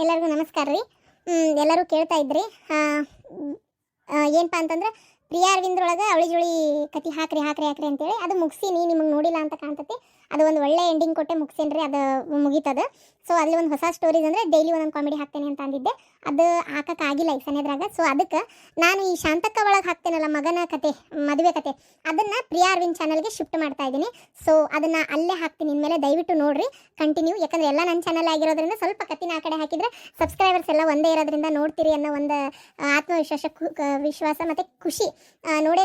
ಎಲ್ಲರಿಗೂ ನಮಸ್ಕಾರ ರೀ. ಎಲ್ಲರೂ ಕೇಳ್ತಾ ಇದ್ರಿ ಏನಪ್ಪ ಅಂತಂದ್ರೆ ಪ್ರಿಯಾ ಅರವಿಂದ್ರೊಳಗೆ ಅವಳಿ ಜೋಳಿ ಕತಿ ಹಾಕ್ರಿ ಹಾಕ್ರಿ ಹಾಕ್ರಿ ಅಂತೇಳಿ ಅದು ಮುಗಿಸೀನಿ. ನಿಮಗೆ ನೋಡಿಲ್ಲ ಅಂತ ಕಾಣ್ತತಿ. ಅದು ಒಂದು ಒಳ್ಳೆ ಎಂಡಿಂಗ್ ಕೊಟ್ಟೆ ಮುಗಿಸೇನಿ ರೀ. ಅದು ಮುಗೀತದ. ಸೊ ಅಲ್ಲಿ ಒಂದು ಹೊಸ ಸ್ಟೋರೀಸ್ ಅಂದರೆ ಡೈಲಿ ಒಂದೊಂದು ಕಾಮಿಡಿ ಹಾಕ್ತೇನೆ ಅಂತ ಅಂದಿದ್ದೆ. ಅದು ಹಾಕೋಕ್ಕಾಗಿಲ್ಲ ಈ ಸನೇದ್ರಾಗ. ಸೊ ಅದಕ್ಕೆ ನಾನು ಈ ಶಾಂತಕ್ಕ ಒಳಗೆ ಹಾಕ್ತೇನಲ್ಲ ಮಗನ ಕತೆ, ಮದುವೆ ಕತೆ, ಅದನ್ನು ಪ್ರಿಯಾ ಅರವಿಂದ್ ಚಾನಲ್ಗೆ ಶಿಫ್ಟ್ ಮಾಡ್ತಾ ಇದ್ದೀನಿ. ಸೊ ಅದನ್ನು ಅಲ್ಲೇ ಹಾಕ್ತೀನಿ. ಇನ್ಮೇಲೆ ದಯವಿಟ್ಟು ನೋಡಿರಿ ಕಂಟಿನ್ಯೂ. ಯಾಕಂದರೆ ಎಲ್ಲ ನನ್ನ ಚಾನಲ್ ಆಗಿರೋದ್ರಿಂದ ಸ್ವಲ್ಪ ಕತ್ತಿನ ಆ ಕಡೆ ಹಾಕಿದರೆ ಸಬ್ಸ್ಕ್ರೈಬರ್ಸ್ ಎಲ್ಲ ಒಂದೇ ಇರೋದ್ರಿಂದ ನೋಡ್ತೀರಿ ಅನ್ನೋ ಒಂದು ವಿಶ್ವಾಸ ಮತ್ತು ಖುಷಿ,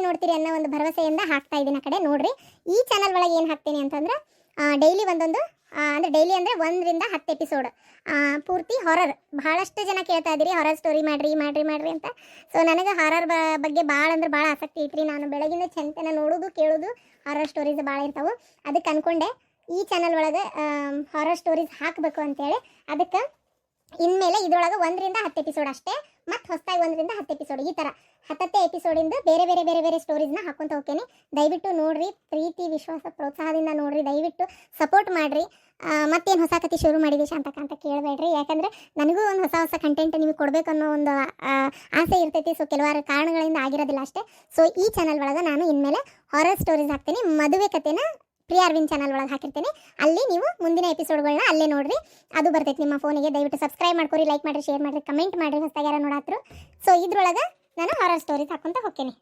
ನೋಡ್ತೀರಿ ಅನ್ನೋ ಒಂದು ಭರವಸೆಯಿಂದ ಹಾಕ್ತಾ ಇದ್ದೀನಿ. ಆ ಕಡೆ ನೋಡ್ರಿ. ಈ ಚಾನಲ್ ಒಳಗೆ ಏನು ಹಾಕ್ತೀನಿ ಅಂತಂದ್ರೆ ಡೈಲಿ ಒಂದೊಂದು ಅಂದರೆ ಡೈಲಿ ಅಂದರೆ 1 ರಿಂದ 10 ಎಪಿಸೋಡ್ ಪೂರ್ತಿ ಹಾರರ್. ಬಹಳಷ್ಟು ಜನ ಕೇಳ್ತಾ ಇದ್ದೀರಿ ಹಾರರ್ ಸ್ಟೋರಿ ಮಾಡ್ರಿ ಅಂತ. ಸೊ ನನಗೆ ಹಾರರ್ ಬಗ್ಗೆ ಭಾಳ ಅಂದ್ರೆ ಭಾಳ ಆಸಕ್ತಿ ಐತ್ರಿ. ನಾನು ಬೆಳಗಿನ ಚಂತನ ನೋಡೋದು ಕೇಳೋದು ಹಾರರ್ ಸ್ಟೋರೀಸ್ ಭಾಳ ಇರ್ತಾವೆ. ಅದಕ್ಕೆ ಅಂದ್ಕೊಂಡೆ ಈ ಚಾನಲ್ ಒಳಗೆ ಹಾರರ್ ಸ್ಟೋರೀಸ್ ಹಾಕಬೇಕು ಅಂತೇಳಿ. ಅದಕ್ಕೆ ಇನ್ಮೇಲೆ ಇದರೊಳಗೆ 1 ರಿಂದ 10 ಎಪಿಸೋಡ್ ಅಷ್ಟೇ, ಮತ್ತು ಹೊಸದಾಗಿ 1 ರಿಂದ 10 ಎಪಿಸೋಡ್, ಈ ಥರ 10 ಎಪಿಸೋಡಿಂದ ಬೇರೆ ಸ್ಟೋರೀಸ್ನ ಹಾಕೊಂತ ಹೋಗ್ತೇನೆ. ದಯವಿಟ್ಟು ನೋಡ್ರಿ, ಪ್ರೀತಿ ವಿಶ್ವಾಸ ಪ್ರೋತ್ಸಾಹದಿಂದ ನೋಡ್ರಿ, ದಯವಿಟ್ಟು ಸಪೋರ್ಟ್ ಮಾಡಿರಿ. ಮತ್ತೇನು ಹೊಸ ಕತೆ ಶುರು ಮಾಡಿದೆ ಶಾಂತಕ ಅಂತ ಕೇಳಬೇಡ್ರಿ. ಯಾಕಂದರೆ ನನಗೂ ಒಂದು ಹೊಸ ಕಂಟೆಂಟ್ ನಿಮಗೆ ಕೊಡಬೇಕು ಅನ್ನೋ ಒಂದು ಆಸೆ ಇರ್ತೈತಿ. ಸೊ ಕೆಲವಾರು ಕಾರಣಗಳಿಂದ ಆಗಿರೋದಿಲ್ಲ ಅಷ್ಟೇ. ಸೊ ಈ ಚಾನಲ್ ಒಳಗೆ ನಾನು ಇನ್ಮೇಲೆ ಹಾರರ್ ಸ್ಟೋರೀಸ್ ಹಾಕ್ತೀನಿ. ಮದುವೆ ಕತೆನ ಪ್ರಿಯಾ ಅರವಿಂದ್ ಚಾನಲ್ ಒಳಗೆ ಹಾಕಿರ್ತೀನಿ. ಅಲ್ಲಿ ನೀವು ಮುಂದಿನ ಎಪಿಸೋಡ್ಗಳನ್ನ ಅಲ್ಲೇ ನೋಡ್ರಿ. ಅದು ಬರ್ತೈತೆ ನಿಮ್ಮ ಫೋನಿಗೆ. ದಯವಿಟ್ಟು ಸಬ್ಸ್ಕ್ರೈಬ್ ಮಾಡ್ಕೊರಿ, ಲೈಕ್ ಮಾಡಿರಿ, ಶೇರ್ ಮಾಡಿರಿ, ಕಮೆಂಟ್ ಮಾಡಿರಿ ಹೊಸದಾಗಿ ಯಾರು ನೋಡಾತ್ರು. ಸೊ ಇದ್ರೊಳಗೆ ನಾನು ಹಾರರ್ ಸ್ಟೋರೀಸ್ ಹಾಕೊಂತ ಹೋಗ್ತೀನಿ.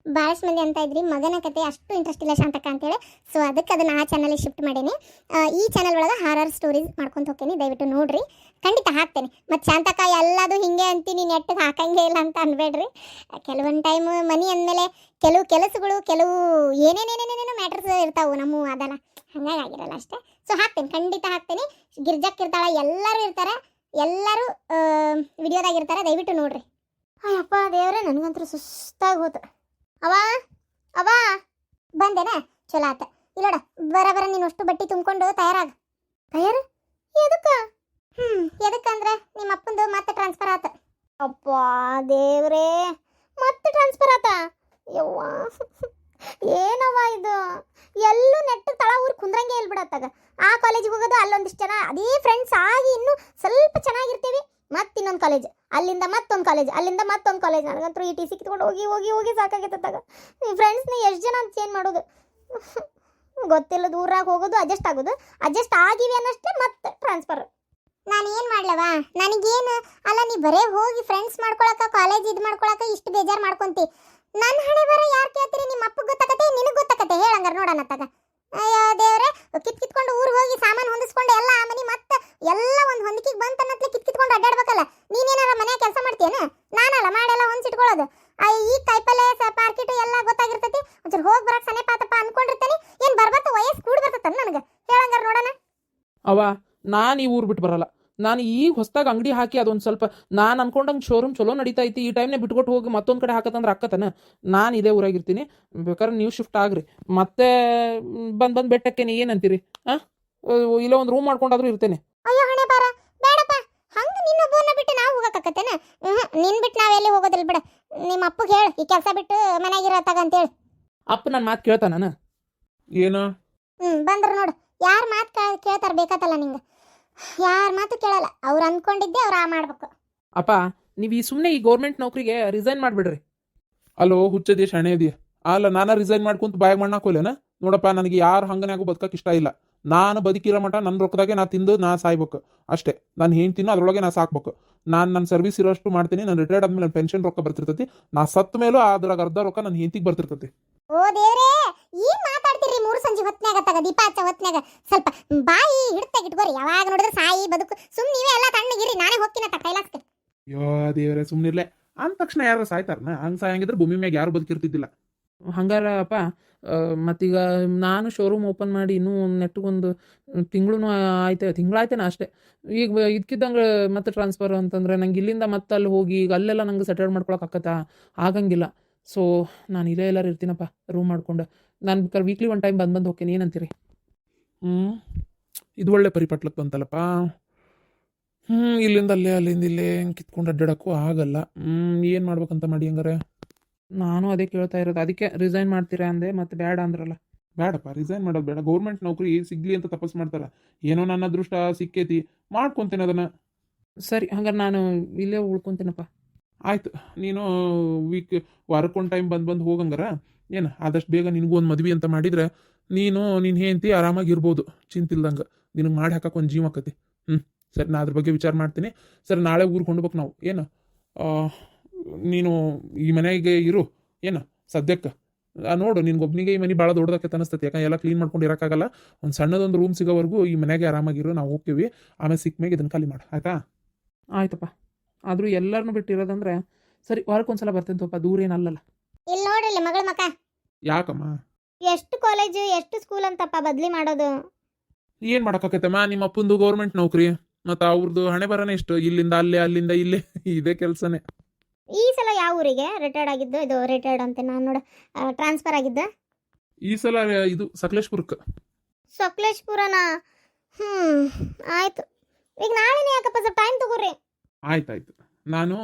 ಭಾಳಷ್ಟು ಮಂದಿ ಅಂತ ಇದ್ರಿ ಮಗನ ಕತೆ ಅಷ್ಟು ಇಂಟ್ರೆಸ್ಟ್ ಇಲ್ಲ ಶಾಂತಕ್ಕ ಅಂತೇಳಿ. ಸೊ ಅದಕ್ಕೆ ಅದನ್ನು ಆ ಚಾನಲಿಗೆ ಶಿಫ್ಟ್ ಮಾಡೀನಿ. ಈ ಚಾನಲ್ ಒಳಗೆ ಹಾರರ್ ಸ್ಟೋರೀಸ್ ಮಾಡ್ಕೊಂತ ಹೋಗ್ತೀನಿ. ದಯವಿಟ್ಟು ನೋಡ್ರಿ, ಖಂಡಿತ ಹಾಕ್ತೇನೆ. ಮತ್ತು ಶಾಂತಕ್ಕ ಎಲ್ಲದು ಹಿಂಗೆ ಅಂತೀನಿ, ನೆಟ್ಟಿಗೆ ಹಾಕಂಗೆ ಇಲ್ಲ ಅಂತ ಅನ್ಬೇಡ್ರಿ. ಕೆಲವೊಂದು ಟೈಮ್ ಮನಿ ಅಂದಮೇಲೆ ಕೆಲವು ಕೆಲಸಗಳು, ಕೆಲವು ಏನೇನೇನೇನೇನೇನೋ ಮ್ಯಾಟ್ರಸ್ ಇರ್ತಾವೆ, ನಮ್ಮ ಅದಲ್ಲ, ಹಂಗಾಗಿ ಆಗಿರಲ್ಲ ಅಷ್ಟೇ. ಸೊ ಹಾಕ್ತೇನೆ, ಖಂಡಿತ ಹಾಕ್ತೇನೆ. ಗಿರ್ಜಕ್ ಇರ್ತಾಳೆ, ಎಲ್ಲರೂ ಇರ್ತಾರೆ, ಎಲ್ಲರೂ ವಿಡಿಯೋದಾಗಿರ್ತಾರೆ. ದಯವಿಟ್ಟು ನೋಡ್ರಿ. ಅಯ್ಯಪ್ಪ ದೇವ್ರೆ, ನನಗಂತೂ ಸುಸ್ತಾಗಿ ಹೋತು. ಅವ ಬಂದೇನ, ಚಲೋ ಆತ. ಇಲ್ಲೋಡ ಬರ ನೀನು ಅಷ್ಟು ಬಟ್ಟೆ ತುಂಬಿಕೊಂಡು ತಯಾರು ಎದಕ್ಕಂದ್ರೆ ನಿಮ್ಮ ಅಪ್ಪಂದು ಮತ್ತೆ ಟ್ರಾನ್ಸ್ಫರ್ ಆತ. ಅಪ್ಪ ದೇವ್ರೇ, ಮತ್ತೆ ಟ್ರಾನ್ಸ್ಫರ್ ಆತ? ಯವ್ವ ಏನವ ಇದು? ಎಲ್ಲೂ ನೆಟ್ಟು ತಳ ಊರು ಕುಂದ್ರಂಗೆ ಹೇಳ್ಬಿಡತ್ತಾಗ. ಆ ಕಾಲೇಜಿಗೆ ಹೋಗೋದು, ಅಲ್ಲೊಂದಿಷ್ಟು ಜನ ಅದೇ ಫ್ರೆಂಡ್ಸ್ ಆಗಿ ಇನ್ನೂ ಸ್ವಲ್ಪ ಚೆನ್ನಾಗಿರ್ತೀವಿ. ಮತ್ತೆ ಇನ್ನೊಂದು ಕಾಲೇಜ್, ಅಲ್ಲಿಂದ ಮತ್ತೊಂದು ಕಾಲೇಜ್, ಅಲ್ಲಿಂದ ಮತ್ತೊಂದು ಕಾಲೇಜ್. ನನಗಂತೂ ಈ ಟಿ ಸಿ ಕಿತ್ಕೊಂಡು ಹೋಗಿ ಸಾಕಾಗತ್ತಾಗ. ನಿಮ್ಮ ಫ್ರೆಂಡ್ಸ್ನ ಎಷ್ಟು ಜನ ಅಂತ ಚೇಂಜ್ ಮಾಡೋದು ಗೊತ್ತಿಲ್ಲ. ದೂರಾಗಿ ಹೋಗೋದು, ಅಡ್ಜಸ್ಟ್ ಆಗೋದು, ಅಡ್ಜಸ್ಟ್ ಆಗಿವಿ ಅನ್ನಷ್ಟೇ ಮತ್ತೆ ಟ್ರಾನ್ಸ್ಫರ್. ನಾನು ಏನು ಮಾಡ್ಲವಾ? ನನಗೇನು ಅಲ್ಲ, ನೀ ಬರೇ ಹೋಗಿ ಫ್ರೆಂಡ್ಸ್ ಮಾಡ್ಕೊಳಕ, ಕಾಲೇಜ್ ಇದು ಮಾಡ್ಕೊಳಕ ಇಷ್ಟು ಬೇಜಾರು ಮಾಡ್ಕೊಂತಿ. ನನ್ನ ಹಣೆ ಬರ ಯಾರು ಕೇಳ್ತೀರಿ? ನಿಮ್ಮ ಅಪ್ಪಗೆ ಗೊತ್ತಾಕತೆ, ನಿನಗೆ ಗೊತ್ತಾಕತೆ? ಹೇಳಂಗಾರ ನೋಡೋಣ ತಗ. ಅಯ್ಯೋ ದೇವ್ರೆ, ಕಿತ್ಕೊಂಡು ಊರಿಗೆ ಹೋಗಿ ಸಾಮಾನು ಹೊಂದಿಸ್ಕೊಂಡು ಎಲ್ಲ ಆ ಮನೆ ಮತ್ತೆ ಎಲ್ಲ ಒಂದು ಹೊಂದಿಕೆಗೆ ಬಂತನ್ನತ್ಲೆ ಕಿತ್ಕೊಂಡು ಅಡ್ಡಾಡ್ಬೇಕಲ್ಲ. ನೀನೇನಾರ ಮನೆ ಕೆಲಸ ಮಾಡ್ತೀಯನ? ನಾನಲ್ಲ ಮಾಡೆಲ್ಲ ಹೊಂದಿಸಿಟ್ಕೊಳ್ಳೋದು. ಈ ಕಾಯಿಪಲ್ಲೆ ಪಾರ್ಕಿಟು ಎಲ್ಲ ಗೊತ್ತಾಗಿರ್ತೈತಿ. ಒಂಚೂರು ಹೋಗಿ ಬರಕ್ಕೆ ಸನೆ ಪಾತಪ್ಪ ಅನ್ಕೊಂಡಿರ್ತೇನೆ. ಏನು ಬರ್ಬತ್ತ ವಯಸ್ಸು ಕೂಡಿ ಬರ್ತೈತನ ನನಗೆ? ಹೇಳಂಗಾರ ನೋಡೋಣ. ಅವ ನಾನು ಈ ಊರು ಬಿಟ್ಟು ಬರಲ್ಲ. ನಾನು ಈಗ ಹೊಸ್ದಾಗಿ ಅಂಗಡಿ ಹಾಕಿ ಅದೊಂದು ಸ್ವಲ್ಪ ನಾನು ಅನ್ಕೊಂಡಂಗೆ ಶೋರೂಮ್ ಚಲೋ ನಡೀತಾ ಐತಿ. ಈ ಟೈಮ್ನೇ ಬಿಟ್ಕೊಟ್ಟು ಹೋಗಿ ಮತ್ತೊಂದು ಕಡೆ ಹಾಕತ್ತಂದ್ರೆ ಅಕ್ಕತನ. ನಾನು ಇದೇ ಊರಾಗಿರ್ತೀನಿ. ಬೇಕಾದ್ರೆ ನೀವು ಶಿಫ್ಟ್ ಆಗ್ರಿ. ಮತ್ತೆ ಬಂದು ಬೆಟ್ಟಕ್ಕೇನೆ ಏನಂತೀರಿ? ಇಲ್ಲ ಒಂದು ರೂಮ್ ಮಾಡ್ಕೊಂಡಾದ್ರೂ ಇರ್ತೇನೆ. ಅಯ್ಯೋ ಹಣೆ ಬಾರ, ಬೇಡಪ್ಪ. ಹಂಗೆ ನಿನ್ನೊಬ್ಬನ ಬಿಟ್ಟು ನಾವು ಹೋಗಕ್ಕತ್ತೇನ? ನಿನ್ ಬಿಟ್ಟು ನಾವೆಲ್ಲಿ ಹೋಗೋದಿಲ್ಲ ಬಿಡ. ನಿಮ್ಮ ಅಪ್ಪಗೆ ಹೇಳು ಈ ಕೆಲಸ ಬಿಟ್ಟು ಮನೆಯಾಗಿರತ್ತಾಗ ಅಂತೇಳಿ. ಅಪ್ಪ ನನ್ನ ಮಾತು ಕೇಳ್ತಾನ? ಏನು ಬಂದ್ರು ನೋಡು. ಯಾರ ಮಾತು ಕೇಳ್ತಾರ ಬೇಕಾತಲ್ಲ ನಿಂಗೆ? ಯಾರ ಮಾತು ಕೇಳಲ್ಲ. ಅವ್ರು ಅಂದ್ಕೊಂಡಿದ್ದೆ ಅವ್ರು ಮಾಡ್ಬೇಕು. ಅಪ್ಪ ನೀವು ಈ ಸುಮ್ಮನೆ ಈ ಗೌರ್ಮೆಂಟ್ ನೌಕರಿಗೆ ರಿಸೈನ್ ಮಾಡಿಬಿಡ್ರಿ. ಅಲ್ಲೋ ಹುಚ್ಚದಿಯ ಶಣೆ ಇದೆಯಾ? ಅಲ್ಲ, ನಾನು ರಿಸೈನ್ ಮಾಡ್ಕೊಂತ ಬಾಯಾಗ ಮಣ್ಣಾಕೋಲೇನ? ನೋಡಪ್ಪ, ನನಗೆ ಯಾರು ಹಂಗನಾಗೂ ಬದುಕಕ್ಕೆ ಇಷ್ಟ ಇಲ್ಲ. ನಾನು ಬದುಕಿರೋ ಮಟ್ಟ ನನ್ನ ರೊಕ್ಕದಾಗೆ ನಾ ತಿಂದು ನಾ ಸಾಯ್ಬೇಕು ಅಷ್ಟೇ. ನಾನು ಹೇಳ್ತೀನೋ ಅದ್ರೊಳಗೆ ನಾ ಸಾಕ್ಬೇಕು. ನಾನು ನನ್ನ ಸರ್ವಿಸ್ ಇರೋಷ್ಟು ಮಾಡ್ತೀನಿ. ನಾನು ರಿಟೈರ್ಡ್ ಆದ್ಮೇಲೆ ನನ್ನ ಪೆನ್ಷನ್ ರೊಕ್ಕ ಬರ್ತಿರ್ತೈತಿ. ನಾ ಸತ್ತ ಮೇಲೂ ಅದ್ರಾಗ ಅರ್ಧ ರೊಕ್ಕ ನನ್ನ ಹೆಂಡತಿಗೆ ಬರ್ತಿರ್ತೈತಿ. ಓ ದೇವ್ರೇ, ಏನ್ ಮಾತಾಡ್ತೀರಿ? 3 ಸಂಜೆ ಹೊತ್ನ್ಯಾಗ ತಗ, ದೀಪ ಹಚ್ಚ ಹೊತ್ನ್ಯಾಗ ಸ್ವಲ್ಪ ಬಾಯಿ ಹಿಡ್ತಾಗ ಇಟ್ಕೋರಿ. ಯಾವಾಗ ನೋಡಿದ್ರೆ ಸಾಯಿ ಬದುಕು. ಸುಮ್ ನೀವೇ ಎಲ್ಲ ತಣ್ಣಗಿರಿ, ನಾನೇ ಹೋಗ್ತೀನಿ ಅಂತ ಕೈಲಾಸ್ತೆ. ಯೋ ದೇವ್ರೆ, ಸುಮ್ಮನಿರ್ಲೆ. ಅಂದ ತಕ್ಷಣ ಯಾರು ಸಾಯ್ತಾರನ? ಹಂಗೆ ಸಾಯಂಗಿದ್ರೆ ಭೂಮಿ ಮ್ಯಾಗ ಯಾರು ಬದುಕಿರ್ತಿದ್ದಿಲ್ಲ. ಹಂಗಾರಪ್ಪ, ಮತ್ತೀಗ ನಾನು ಶೋರೂಮ್ ಓಪನ್ ಮಾಡಿ ಇನ್ನೂ ನೆಟ್ಟಗೊಂದು ತಿಂಗಳು ತಿಂಗಳಾಯ್ತೇನೆ ಅಷ್ಟೇ. ಈಗ ಇದಕ್ಕಿದ್ದಂಗೆ ಮತ್ತೆ ಟ್ರಾನ್ಸ್ಫರ್ ಅಂತಂದ್ರೆ ನಂಗೆ ಇಲ್ಲಿಂದ ಮತ್ತೆ ಅಲ್ಲಿ ಹೋಗಿ ಈಗ ಅಲ್ಲೆಲ್ಲ ನಂಗೆ ಸೆಟಲ್ ಮಾಡ್ಕೊಳಕ್ಕೆ ಆಕತ್ತಾ? ಆಗಂಗಿಲ್ಲ. ಸೊ ನಾನು ಇಲ್ಲೇ ಎಲ್ಲರೂ ಇರ್ತೀನಪ್ಪ ರೂಮ್ ಮಾಡ್ಕೊಂಡು. ನಾನು ಬೇಕಾದ್ರೆ ವೀಕ್ಲಿ 1 ಟೈಮ್ ಬಂದು ಹೋಗ್ತೀನಿ. ಏನಂತೀರಿ? ಇದು ಒಳ್ಳೆ ಪರಿಪಟ್ಲಕ್ಕೆ ಬಂತಲ್ಲಪ್ಪ. ಇಲ್ಲಿಂದ ಅಲ್ಲೇ, ಅಲ್ಲಿಂದ ಇಲ್ಲೇ ಕಿತ್ಕೊಂಡು ಅಡ್ಡಾಡಕ್ಕೂ ಆಗಲ್ಲ. ಏನು ಮಾಡ್ಬೇಕಂತ ಮಾಡಿ ಹಂಗಾರೆ? ನಾನು ಅದೇ ಕೇಳ್ತಾ ಇರೋದು. ಅದಕ್ಕೆ ರಿಸೈನ್ ಮಾಡ್ತೀರಾ ಅಂದೆ, ಮತ್ತೆ ಬೇಡ ಅಂದ್ರಲ್ಲ. ಬೇಡಪ್ಪ, ರಿಸೈನ್ ಮಾಡೋದು ಬೇಡ. ಗೌರ್ಮೆಂಟ್ ನೌಕರಿ ಸಿಗ್ಲಿ ಅಂತ ತಪಸ್ ಮಾಡ್ತಾರ. ಏನೋ ನನ್ನ ಅದೃಷ್ಟ ಸಿಕ್ಕೇತಿ, ಮಾಡ್ಕೊಂತೇನೆ ಅದನ್ನ. ಸರಿ ಹಂಗಾರೆ ನಾನು ಇಲ್ಲೇ ಉಳ್ಕೊತೀನಪ್ಪ. ಆಯ್ತು, ನೀನು ವಾರಕ್ಕೊಂದು ಟೈಮ್ ಬಂದು ಹೋಗಂಗಾರ ಏನು ಆದಷ್ಟು ಬೇಗ ನಿನಗೂ ಒಂದು ಮದ್ವೆ ಅಂತ ಮಾಡಿದ್ರೆ ನೀನು ನಿನ್ನ ಹೆಂಡತಿ ಆರಾಮಾಗಿ ಇರ್ಬೋದು, ಚಿಂತಿಲ್ದಂಗೆ. ನಿನಗೆ ಮಾಡಿ ಹಾಕಕ್ಕೆ ಒಂದು ಜೀವ ಆಕತಿ. ಸರಿ, ನಾ ಅದ್ರ ಬಗ್ಗೆ ವಿಚಾರ ಮಾಡ್ತೀನಿ. ಸರಿ, ನಾಳೆ ಊರಿಗೆ ಹೊಂಡ್ಬೇಕು ನಾವು. ಏನು ನೀನು ಈ ಮನೆಗೆ ಇರು ಏನು ಸದ್ಯಕ್ಕೆ. ನೋಡು, ನಿನ್ಗೊಬ್ನಿಗೆ ಈ ಮನೆ ಭಾಳ ದೊಡ್ಡದಕ್ಕೆ ಅನಿಸ್ತೈತಿ. ಯಾಕಂದ್ರೆ ಎಲ್ಲ ಕ್ಲೀನ್ ಮಾಡ್ಕೊಂಡು ಇರೋಕ್ಕಾಗಲ್ಲ. ಒಂದು ಸಣ್ಣದೊಂದು ರೂಮ್ ಸಿಗೋವರೆಗೂ ಈ ಮನೆಗೆ ಆರಾಮಾಗಿರು, ನಾವು ಹೋಗ್ತೀವಿ. ಆಮೇಲೆ ಸಿಕ್ಕ ಮ್ಯಾಗ ಇದನ್ನು ಖಾಲಿ ಮಾಡು, ಆಯ್ತಾ? ಆಯ್ತಪ್ಪ. ಆದರೂ ಎಲ್ಲರನ್ನೂ ಬಿಟ್ಟಿರೋದಂದ್ರೆ ಸರಿ, ವಾರಕ್ಕೊಂದ್ಸಲ ಬರ್ತೇನೆ ತಪ್ಪ, ದೂರ ಏನಲ್ಲಲ್ಲ. ಇಲ್ಲಿ ನೋಡ್ರಿ ಮಗಳ ಮಕ, ಯಾಕಮ್ಮ? ಎಷ್ಟು ಕಾಲೇಜು ಎಷ್ಟು ಸ್ಕೂಲ್ ಅಂತಪ್ಪ ಬದ್ಲಿ ಮಾಡೋದು. ಏನು ಮಾಡೋಕ್ಕಾಗತ್ತಮ್ಮ, ನಿಮ್ಮ ಅಪ್ಪಂದು ಗೌರ್ಮೆಂಟ್ ನೌಕರಿ, ಮತ್ತು ಅವ್ರದ್ದು ಹಣೆ ಬರನೇ ಇಷ್ಟು. ಇಲ್ಲಿಂದ ಅಲ್ಲೇ, ಅಲ್ಲಿಂದ ಇಲ್ಲೇ, ಇದೇ ಕೆಲಸನೇ. ಈ ಸಲ ಯಾವ ಊರಿಗೆ ರಿಟೈರ್ಡ್ ಆಗಿದ್ದು? ಇದು ರಿಟೈರ್ಡ್ ಅಂತ ನಾನು ನೋಡ ಟ್ರಾನ್ಸ್ಫರ್ ಆಗಿದ್ದ. ಈ ಸಲ ಇದು ಸಕಲೇಶ್ಪುರಕ್ಕೆ. ಸಕಲೇಶ್ಪುರನಾ? ಆಯ್ತು. ಈಗ ನಾಳೆನೇ ಯಾಕಪ್ಪ, ಸ್ವಲ್ಪ ಟೈಮ್ ತಗೋರಿ. ಆಯ್ತಾಯ್ತು, ನಾನು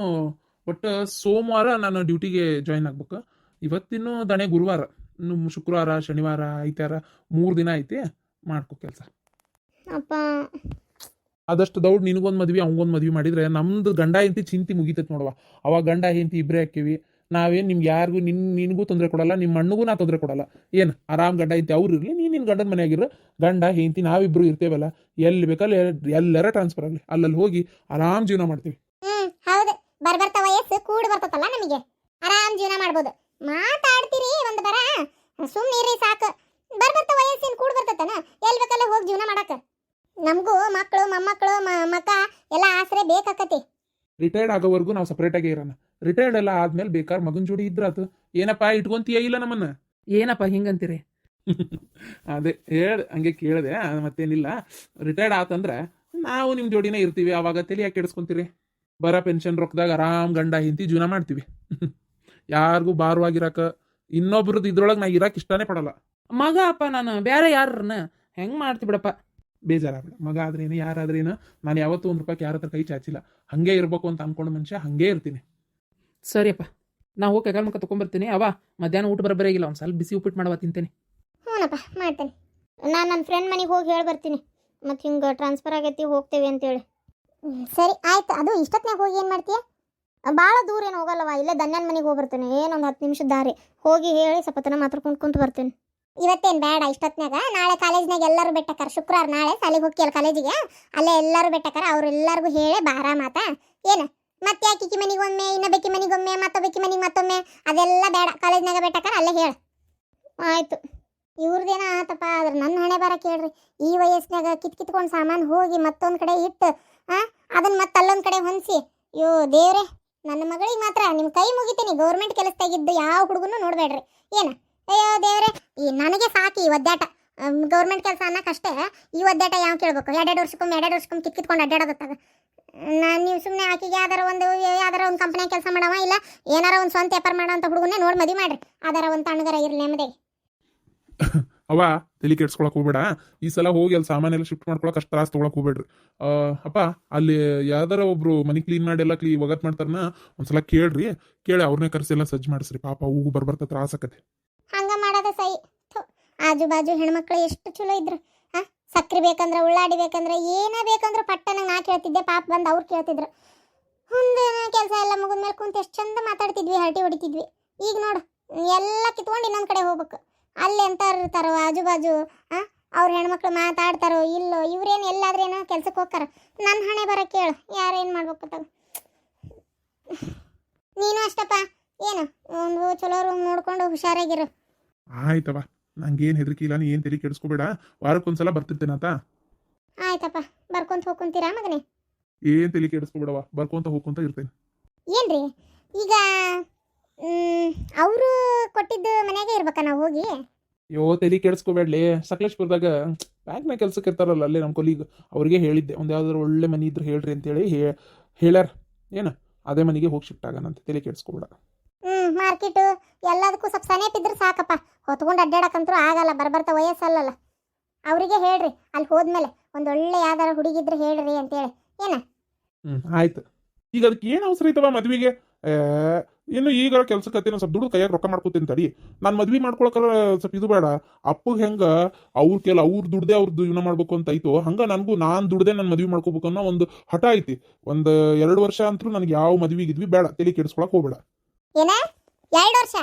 ಒಟ್ಟು ಸೋಮವಾರ ನಾನು ಡ್ಯೂಟಿಗೆ ಜಾಯ್ನ್ ಆಗ್ಬೇಕು. ಇವತ್ತಿನ್ನು ದಣೆ ಗುರುವಾರ, ಇನ್ನು ಶುಕ್ರವಾರ ಶನಿವಾರ ಐತಾರ 3 ದಿನ ಐತಿ. ಮಾಡ್ಕೊ ಕೆಲಸ. ಅಪ್ಪ ಆದಷ್ಟು ದೌಡ್ ನಿನಗೊಂದು ಮದ್ವೆ ಅವಂಗೊಂದು ಮದ್ವೆ ಮಾಡಿದ್ರೆ ನಮ್ದು ಗಂಡ ಹೆಂಡತಿ ಚಿಂತೆ ಮುಗಿತೈತೆ ನೋಡುವ. ಅವಾಗ ಗಂಡ ಹೆಂಡತಿ ಇಬ್ಬರೇ ಹಾಕಿವಿ. ನಾವೇನು ನಿಮ್ಗೆ ಯಾರಿಗೂ ನಿನಗೂ ತೊಂದರೆ ಕೊಡಲ್ಲ, ನಿಮ್ಮ ಅಣ್ಣಗೂ ನಾ ತೊಂದರೆ ಕೊಡಲ್ಲ. ಏನು ಆರಾಮ್ ಗಂಡ ಹೆಂಡತಿ ಅವ್ರು ಇರಲಿ, ನಿನ್ನ ಗಂಡನ ಮನೆಯಾಗಿರೋ ಗಂಡ ಹೆಂಡತಿ ನಾವಿಬ್ಬರು ಇರ್ತೇವಲ್ಲ. ಎಲ್ಲಿ ಬೇಕಲ್ಲ ಎಲ್ಲರ ಟ್ರಾನ್ಸ್ಫರ್ ಆಗಲಿ, ಅಲ್ಲಲ್ಲಿ ಹೋಗಿ ಆರಾಮ್ ಜೀವನ ಮಾಡ್ತೀವಿ. ಹೌದು, ಬರ್ಬರ್ತ ವಯಸ್ಸು ಕೂಡಿ ಬರ್ತತಲ್ಲ ನಮಗೆ, ಆರಾಮ್ ಜೀವನ ಮಾಡ್ಬೋದು. ಮಾತಾಡ್ತೀರಿ ಒಂದು ಬರ, ಸುಮ್ಮನಿರಿ ಸಾಕು. ಬರ್ಬರ್ತ ವಯಸ್ಸಿನ ಕೂಡಿ ಬರ್ತತನ, ಎಲ್ಲಿ ಬೇಕಲ್ಲ ಹೋಗಿ ಜೀವನ ಮಾಡಕ. ನಮಗೂ ಮಕ್ಕಳು ಮೊಮ್ಮಕ್ಕಳು ಮಕ್ಕ ಎಲ್ಲ ಆಸರೆ ಬೇಕಾಕತಿ. ರಿಟೈರ್ಡ್ ಆಗೋವರೆಗೂ ನಾವು ಸಪ್ರೇಟಾಗೇ ಇರೋಣ. ರಿಟೈರ್ಡ್ ಎಲ್ಲ ಆದ್ಮೇಲೆ ಬೇಕಾದ್ರೆ ಮಗನ ಜೋಡಿ ಇದ್ರಾತು. ಏನಪ್ಪ ಇಟ್ಕೊಂತೀಯ ಇಲ್ಲ ನಮ್ಮನ್ನ? ಏನಪ್ಪ ಹಿಂಗಂತೀರಿ? ಅದೇ ಹಂಗೆ ಕೇಳಿದೆ, ಮತ್ತೇನಿಲ್ಲ. ರಿಟೈರ್ಡ್ ಆತಂದ್ರೆ ನಾವು ನಿಮ್ಮ ಜೋಡಿನೇ ಇರ್ತೀವಿ. ಆವಾಗ ತಲೆ ಯಾಕೆ ಕೆಡಿಸ್ಕೊಂತೀರಿ? ಬರ ಪೆನ್ಷನ್ ರೊಕ್ಕದಾಗ ಆರಾಮ್ ಗಂಡ ಹಿಂತಿ ಜೀವನ ಮಾಡ್ತೀವಿ. ಯಾರಿಗೂ ಭಾರವಾಗಿರಾಕ, ಇನ್ನೊಬ್ರದ್ದು ಇದ್ರೊಳಗೆ ನಾ ಇರಾಕ್ ಇಷ್ಟನೇ ಪಡಲ್ಲ. ಮಗ ಅಪ್ಪ ನಾನು, ಬೇರೆ ಯಾರನ್ನ ಹೆಂಗೆ ಮಾಡ್ತಿ ಬಿಡಪ್ಪ. ಬೇಜಾರಾಗಬೇಡ, ಮಗ ಆದ್ರೇನು ಯಾರಾದ್ರೇನು ನಾನು ಯಾವತ್ತೂ 1 ರೂಪಾಯಿ ಯಾರ ಹತ್ರ ಕೈ ಚಾಚಿಲ್ಲ. ಹಂಗೆ ಇರ್ಬೇಕು ಅಂತ ಅನ್ಕೊಂಡು ಮನುಷ್ಯ ಹಂಗೆ ಇರ್ತೀನಿ. ಸರಿಯಪ್ಪ, ನಾ ಹೋಗಿ ಕೈಕಾಲು ಮುಖ ತೊಗೊಂಬರ್ತೀನಿ. ಅವ ಮಧ್ಯಾಹ್ನ ಊಟ ಬರಬರಾಗಿಲ್ಲ, ಒಂದು ಸ್ವಲ್ಪ ಬಿಸಿ ಉಪ್ಪಿಟ್ಟು ಮಾಡುವ ತಿಂತೇನೆ. ಹ್ಞೂನಪ್ಪ ಮಾಡ್ತೇನೆ. ನಾನು ನನ್ನ ಫ್ರೆಂಡ್ ಮನೆಗೆ ಹೋಗಿ ಹೇಳಿ ಬರ್ತೀನಿ, ಮತ್ತು ಹಿಂಗೆ ಟ್ರಾನ್ಸ್ಫರ್ ಆಗೈತಿ ಹೋಗ್ತೇವೆ ಅಂತೇಳಿ. ಸರಿ ಆಯ್ತು. ಅದು ಇಷ್ಟೊತ್ತಿನಾಗ ಹೋಗಿ ಏನು ಮಾಡ್ತೀಯ? ಭಾಳ ದೂರ ಏನು ಹೋಗಲ್ಲವ, ಇಲ್ಲೇ ಧನ್ಯನ ಮನೆಗೆ ಹೋಗಿ ಬರ್ತೇನೆ. ಏನೊಂದು 10 ನಿಮಿಷದ ದಾರಿ. ಹೋಗಿ ಹೇಳಿ ಸ್ವಲ್ಪ ತನ ಮಾತಾಡ್ಕೊಂಡು ಕುಂತು ಬರ್ತೇನೆ. ಇವತ್ತೇನು ಬೇಡ ಇಷ್ಟೊತ್ತಿನಾಗ, ನಾಳೆ ಕಾಲೇಜ್ನಾಗ ಎಲ್ಲರೂ ಬೆಟ್ಟಕ್ಕಾರ. ಶುಕ್ರವಾರ ನಾಳೆ ಸಾಲಿಗೆ ಹೋಗ್ತಿಯಲ್ಲ ಕಾಲೇಜಿಗೆ, ಅಲ್ಲೇ ಎಲ್ಲರೂ ಬೆಟ್ಟಕ್ಕಾರ. ಅವ್ರೆಲ್ಲರಿಗೂ ಹೇಳಿ ಬಾರ ಮಾತಾ ಏನು. ಮತ್ತೆ ಯಾಕೆ ಮನೆಗೊಮ್ಮೆ, ಇನ್ನೊಬ್ಬಕಿ ಮನೆಗೊಮ್ಮೆ, ಮತ್ತೊಬ್ಬಕಿ ಮನೆಗೆ ಮತ್ತೊಮ್ಮೆ, ಅದೆಲ್ಲ ಬೇಡ. ಕಾಲೇಜ್ನಾಗ ಬೆಟ್ಟಕ್ಕಾರ ಅಲ್ಲೇ ಹೇಳು. ಆಯಿತು. ಇವ್ರದ್ದೇನ ಆತಪ್ಪ, ಆದ್ರೆ ನನ್ನ ಹಣೆ ಬರ ಕೇಳ್ರಿ. ಈ ವಯಸ್ಸಿನಾಗ ಕಿತ್ಕೊಂಡು ಸಾಮಾನು ಹೋಗಿ ಮತ್ತೊಂದು ಕಡೆ ಇಟ್ಟು ಅದನ್ನ ಮತ್ತೆ ಅಲ್ಲೊಂದು ಕಡೆ ಹೊಂದಿಸಿ. ಅಯ್ಯೋ ದೇವ್ರೆ, ನನ್ನ ಮಗಳಿಗೆ ಮಾತ್ರ ನಿಮ್ಮ ಕೈ ಮುಗಿತೀನಿ. ಗೌರ್ಮೆಂಟ್ ಕೆಲಸದಾಗಿದ್ದು ಯಾವ ಹುಡುಗನೂ ನೋಡಬೇಡ್ರಿ. ಏನು ಅಯ್ಯೋ ದೇವ್ರೆ, ಈ ನನಗೆ ಸಾಕಿ ಈ ಒದ್ದಾಟ. ಗೌರ್ಮೆಂಟ್ ಕೆಲಸ ಅನ್ನೋಕ್ಕಷ್ಟೇ ಈ ಒದ್ದಾಟ ಯಾವ ಕೇಳ್ಬೇಕು? 2 ವರ್ಷಕ್ಕೊಮ್ಮೆ ಕಿತ್ಕೊಂಡು ಅಡ್ಡಾಡೋದತ್ತಾಗ. ನೀವು ಸುಮ್ಮನೆ ಆಕಿಗೆ ಯಾವ್ದಾರ ಒಂದು ಕಂಪ್ನಿಯಾಗ ಕೆಲಸ ಮಾಡವ, ಇಲ್ಲ ಏನಾರ ಒಂದು ಸ್ವಂತ ವ್ಯಾಪಾರ ಮಾಡೋ ಅಂತ ಹುಡುಗನ್ನೇ ನೋಡಿ ಮದುವೆ ಮಾಡ್ರಿ. ಅದರ ಒಂದು ತಣ್ಣಗರ ಇರಲಿ ನೆಮ್ಮದಿ. ಅವ ತಲೆ ಕೆಡ್ಸ್ಕೊಳಕ್ ಹೋಗ್ಬೇಡ. ಈ ಸಲ ಹೋಗಿ ಅಲ್ಲಿ ಸಾಮಾನೆಲ್ಲ ಶಿಫ್ಟ್ ಮಾಡ್ಕೊಳಕ್ ಅಷ್ಟು ತ್ರಾಸ ತೊಗೊಳಕ್ ಹೋಗ್ಬೇಡ್ರಿ. ಅಪ್ಪ ಅಲ್ಲಿ ಯಾವ್ದಾರ ಒಬ್ರು ಮನೆ ಕ್ಲೀನ್ ಮಾಡಿ ಎಲ್ಲ ಒಗಟ್ ಮಾಡ್ತಾರನ, ಒಂದ್ಸಲ ಕೇಳ್ರಿ. ಕೇಳಿ ಅವ್ರನ್ನೇ ಕರೆಸಿ ಎಲ್ಲ ಸಜ್ಜು ಮಾಡಿಸ್ರಿ. ಪಾಪ ಹೂಗು ಬರ್ಬರ್ತ ತ್ರಾಸ ಆಕತಿ. ಹಂಗ ಮಾಡೋದ ಸೈ. ಆಜು ಬಾಜು ಹೆಣ್ಮಕ್ಳು ಎಷ್ಟು ಚಲೋ ಇದ್ರು. ಸಕ್ರೆ ಬೇಕಂದ್ರೆ, ಉಳ್ಳಾಡಿ ಬೇಕಂದ್ರೆ, ಏನ ಬೇಕಂದ್ರೆ ಪಟ್ಟನ ನಾ ಕೇಳ್ತಿದ್ದೆ, ಪಾಪ ಬಂದು ಅವ್ರು ಕೇಳ್ತಿದ್ರು. ಮುಂದೆ ಕೆಲಸ ಎಲ್ಲ ಮುಗಿದ್ಮೇಲೆ ಕುಂತು ಎಷ್ಟು ಚಂದ ಮಾತಾಡ್ತಿದ್ವಿ, ಹರಟಿ ಹೊಡಿತಿದ್ವಿ. ಈಗ ನೋಡು, ಎಲ್ಲ ಕಿತ್ಕೊಂಡು ಇನ್ನೊಂದು ಕಡೆ ಹೋಗ್ಬೇಕು. ಅಲ್ಲಿ ಎಂತಾರು ಇರ್ತಾರೋ ಆಜು ಬಾಜು, ಅವ್ರ ಹೆಣ್ಮಕ್ಳು ಮಾತಾಡ್ತಾರೋ ಇಲ್ಲೋ, ಇವ್ರೇನು ಎಲ್ಲಾದ್ರೇನೋ ಕೆಲ್ಸಕ್ಕೆ ಹೋಗ್ತಾರ. ನನ್ನ ಹಣೆ ಬರ ಕೇಳು, ಯಾರೇನು ಮಾಡ್ಬೇಕು ತಗೋ. ನೀನು ಅಷ್ಟಪ್ಪ, ಏನು ಒಂದು ಚಲೋ ರೂಮ್ ನೋಡ್ಕೊಂಡು ಹುಷಾರಾಗಿರು. ಆಯ್ತವ, ನಂಗೇನು ಹೆದರಿಕೆ ಇಲ್ಲ. ನೀ ಏನು ತಲೆ ಕೆಡಿಸ್ಕೋಬೇಡ. ವಾರಕ್ಕೊಂದ್ಸಲ ಬರ್ತಿರ್ತೇನತ. ಆಯ್ತಪ್ಪ, ಬರ್ಕೊಂತ ಹೋಗ್ಕೊಂತೀರಾ ಮಗನೇ? ಏನು ತಲೆ ಕೆಡಿಸ್ಕೋಬೇಡವ, ಬರ್ಕೊಂತ ಹೋಗ್ಕೊಂತ ಇರ್ತೇನೆ. ಏನ್ರಿ ಈಗ ಅವರು ಕೊಟ್ಟಿದ್ದು ಮನೆಯಾಗೆ ಇರ್ಬೇಕಾ ನಾವು ಹೋಗಿ? ತಲೆ ಕೆಡಿಸ್ಕೋಬೇಡ್ಲಿ. ಸಕಲೇಶ್ಪುರದಾಗ ಬ್ಯಾಂಕ್ನಾಗ ಕೆಲ್ಸಕ್ಕೆ ಇರ್ತಾರಲ್ಲ, ಅಲ್ಲೇ ನಮ್ಮ ಕೊಲೀಗ್ ಅವ್ರಿಗೆ ಹೇಳಿದ್ದೆ, ಒಂದು ಯಾವ್ದಾದ್ರು ಒಳ್ಳೆ ಮನೆ ಇದ್ರೆ ಹೇಳ್ರಿ ಅಂತೇಳಿ ಹೇಳ್ಯಾರ. ಏನು ಅದೇ ಮನೆಗೆ ಹೋಗಿ ಶಿಫ್ಟ್ ಆಗೋಣಂತ. ತಲೆ ಕೆಡಿಸ್ಕೋಬೇಡ. ಮಾರ್ಕೆಟು ಎಲ್ಲದಕ್ಕೂ ಸ್ವಲ್ಪ ಸನೇಪಿದ್ರೆ ಸಾಕಪ್ಪ. ಹೊತ್ಕೊಂಡು ಅಡ್ಡಾಡಕ್ಕಂತೂ ಆಗಲ್ಲ, ಬರ್ಬರ್ತಾ ವಯಸ್ಸಲ್ಲಲ್ಲ. ಅವರಿಗೆ ಹೇಳ್ರಿ, ಅಲ್ಲಿ ಹೋದ್ಮೇಲೆ ಒಂದು ಒಳ್ಳೆ ಯಾವ್ದಾರ ಹುಡುಗಿದ್ರೆ ಹೇಳ್ರಿ ಅಂತೇಳಿ. ಏನ ಆಯ್ತು. ಈಗ ಅದಕ್ಕೆ ಏನು ಅವಸರ ಐತವ ಮದ್ವೆಗೆ? ಇನ್ನು ಈಗ ಕೆಲ್ಸಕ್ಕೆ ಸ್ವಲ್ಪ ದುಡ್ಡು ಕೈಯಾಗ ರೊಕ್ಕ ಮಾಡ್ಕೊತೀನಿ ತಡಿ. ನಾನು ಮದ್ವಿ ಮಾಡ್ಕೊಳಕರ ಸ್ವಲ್ಪ ಇದು ಬೇಡ. ಅಪ್ಪಗೆ ಹೆಂಗ ಅವ್ರ ದುಡ್ದೆ ಅವ್ರದ್ದು ಜೀವನ ಮಾಡ್ಬೇಕು ಅಂತ ಐತೋ ಹಂಗ ನನಗೂ ನಾನ್ ದುಡ್ದೆ ನನ್ನ ಮದ್ವಿ ಮಾಡ್ಕೋಬೇಕು ಅನ್ನೋ ಒಂದು ಹಠ ಐತಿ. ಒಂದು 2 ವರ್ಷ ಅಂತೂ ನನಗೆ ಯಾವ ಮದ್ವಿ ಗಿದ್ವಿ ಬೇಡ, ತಲೆ ಕೆಡಿಸ್ಕೊಳಕ್ ಹೋಗ್ಬೇಡ. ಏನ 2 ವರ್ಷ?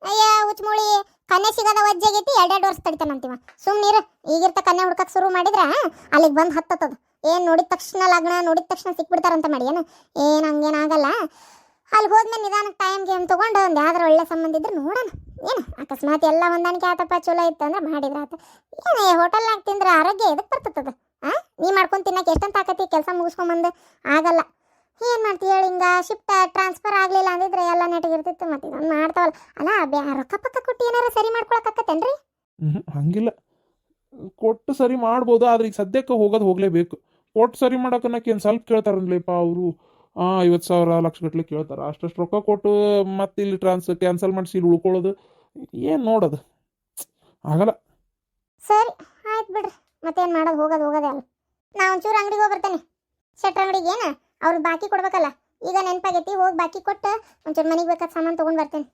ಅಯ್ಯ ಹುಚ್ಚಮೂಳಿ, ಕನ್ಯೆ ಸಿಗದ ವಜ್ಜಾಗೈತಿ, 2 ವರ್ಷ ತಡಿತಾನಂತೀವ. ಸುಮ್ನೀರು, ಈಗಿರ್ತ ಕನ್ಯೆ ಹುಡ್ಕಕ್ ಶುರು ಮಾಡಿದ್ರ ಅಲ್ಲಿಗೆ ಬಂದು ಹತ್ತದ. ಏನ್ ನೋಡಿದ ತಕ್ಷಣ ಲಗ್ನ, ನೋಡಿದ ತಕ್ಷಣ ಸಿಕ್ಬಿಡ್ತಾರಂತ ಮಾಡಿ ಏನ್ ಹಂಗೇನಾಗಲ್ಲ. ಅಲ್ಲಿ ಹೋದ್ಮೇಲೆ ನಿಧಾನಕ್ಕೆ ಟೈಮ್ ಗೇಮ್ ತೊಗೊಂಡು ಒಂದು ಯಾವ್ದಾರು ಒಳ್ಳೆ ಸಂಬಂಧ ಇದ್ರೆ ನೋಡೋಣ. ಏನು ಅಕಸ್ಮಾತ್ ಎಲ್ಲ ಹೊಂದಾಣಿಕೆ ಆತಪ್ಪ, ಚಲೋ ಇತ್ತು ಅಂದ್ರೆ ಮಾಡಿದ್ರೆ ಆತ. ಏನು ಹೋಟೆಲ್ನಾಗ ತಿಂದ್ರೆ ಆರೋಗ್ಯ ಎದಕ್ಕೆ ಬರ್ತದ? ನೀ ಮಾಡ್ಕೊಂಡು ತಿನ್ನಕ್ಕೆ ಎಷ್ಟಂತ ಆಕತಿ, ಕೆಲಸ ಮುಗಿಸ್ಕೊಂಬಂದು ಆಗಲ್ಲ. ಏನು ಮಾಡ್ತೀವಿ ಹೇಳಿ, ಹಿಂಗೆ ಶಿಫ್ಟ್ ಟ್ರಾನ್ಸ್ಫರ್ ಆಗಲಿಲ್ಲ ಅಂದಿದ್ರೆ ಎಲ್ಲ ನೆಟ್ಟಿಗಿರ್ತಿತ್ತು. ಮತ್ತೆ ಇದನ್ನು ಮಾಡ್ತಾವಲ್ಲ ಅಲ್ಲ, ರೊಕ್ಕ ಪಕ್ಕ ಕೊಟ್ಟು ಏನಾರ ಸರಿ ಮಾಡ್ಕೊಳಕತ್ತೇನ್ರಿ? ಹಂಗಿಲ್ಲ, ಕೊಟ್ಟು ಸರಿ ಮಾಡ್ಬೋದು. ಆದ್ರೆ ಈಗ ಸದ್ಯಕ್ಕೆ ಹೋಗ್ಲೇಬೇಕು. ಕೊಟ್ಟು ಸರಿ ಮಾಡಕ್ಕನ್ನಕ್ಕೆ ಏನು ಸ್ವಲ್ಪ ಕೇಳ್ತಾರನ್ಲೇಪ ಅವರು. 50,000 ಲಕ್ಷ ಗಟ್ಟಲೆ ಕೇಳ್ತಾರ. ಅಷ್ಟು ರೊಕ್ಕ ಕೊಟ್ಟು ಮತ್ತೆ ಇಲ್ಲಿ ಕ್ಯಾನ್ಸಲ್ ಮಾಡಿಸಿ ಇಲ್ಲಿ ಉಳ್ಕೊಳ್ಳೋದು ಏನು ನೋಡೋದು ಆಗಲ್ಲ. ಸರಿ ಆಯ್ತು ಬಿಡ್ರಿ, ಮತ್ತೇನು ಮಾಡೋದು, ಹೋಗೋದೇ ಅಲ್ಲ. ನಾ ಒಂಚೂರು ಅಂಗಡಿಗೆ ಹೋಗಿ ಬರ್ತೇನೆ, ಶೆಟ್ರ್ ಅಂಗಡಿಗೆ. ಏನು ಅವ್ರು ಬಾಕಿ ಕೊಡ್ಬೇಕಲ್ಲ, ಈಗ ನೆನಪಾಗೈತಿ. ಹೋಗಿ ಬಾಕಿ ಕೊಟ್ಟು ಒಂಚೂರು ಮನೆಗೆ ಬೇಕಾದ ಸಾಮಾನು ತೊಗೊಂಡು ಬರ್ತೇನೆ.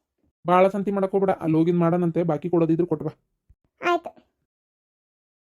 ಭಾಳ ಸಂತಿ ಮಾಡಕ್ ಹೋಗ್ಬೇಡ. ಅಲ್ಲಿ ಹೋಗಿದ್ ಮಾಡೋಣಂತೆ, ಬಾಕಿ ಕೊಡೋದಿದ್ರು ಕೊಟ್ಬಾ.